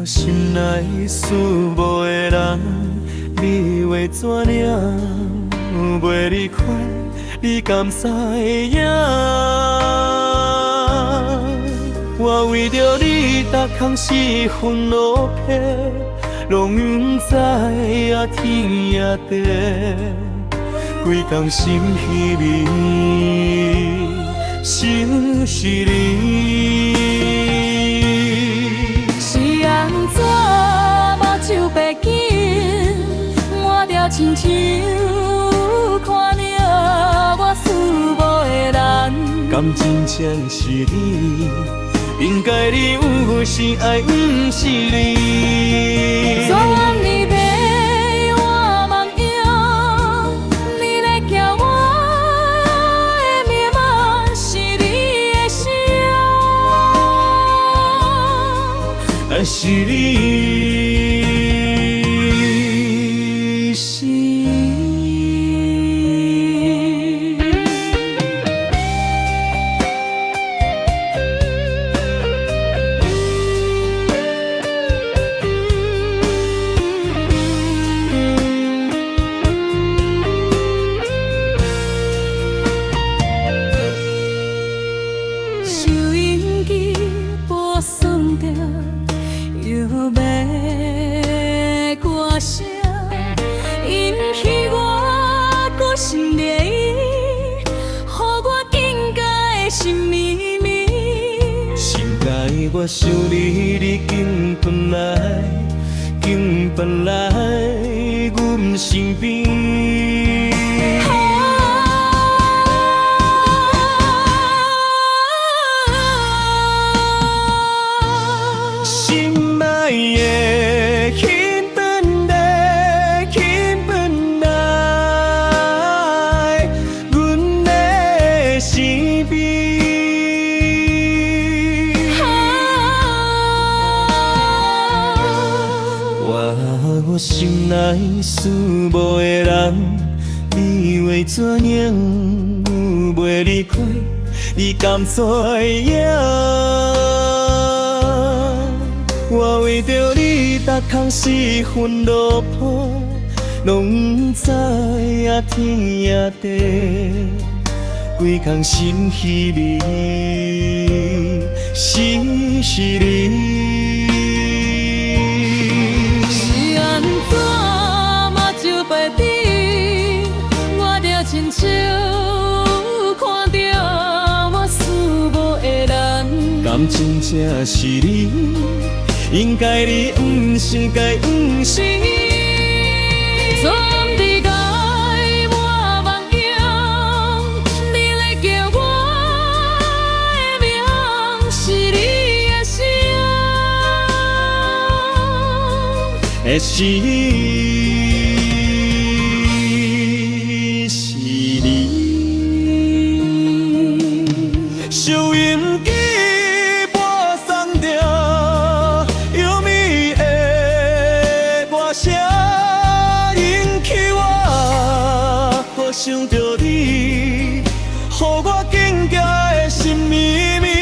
心内思无的人，你话怎样袂离开？你敢知影？我为着你，逐空失魂落魄，拢不知影天也地，规工心稀微，就是你。安怎目睭白紧，满条亲像看到我思无的人。敢真正是你？应该你有心爱，不是你。昨晚你陪我梦游，你在叫我的名字是你的笑，还是你？是收音机播送着优美歌声，引起我搁心热意，予我更加的心绵绵。心内我想你，你紧返来，紧返来阮身边。心爱的轻返来，轻返来阮的身边。我心内思无的人，你话怎样袂离开？你敢知影？我为着你，逐空失魂落魄，拢不知影天也地，规工心稀微，是你。是安怎目睭白滴，我着亲像看到我思无的人。敢真正是你？应该你不是，该不是？昨暗伫街我梦游，你在叫我的名，是你的笑，会是你？是你？收音机播送着优美的歌声，引起我好想着你，予我更加的心绵绵。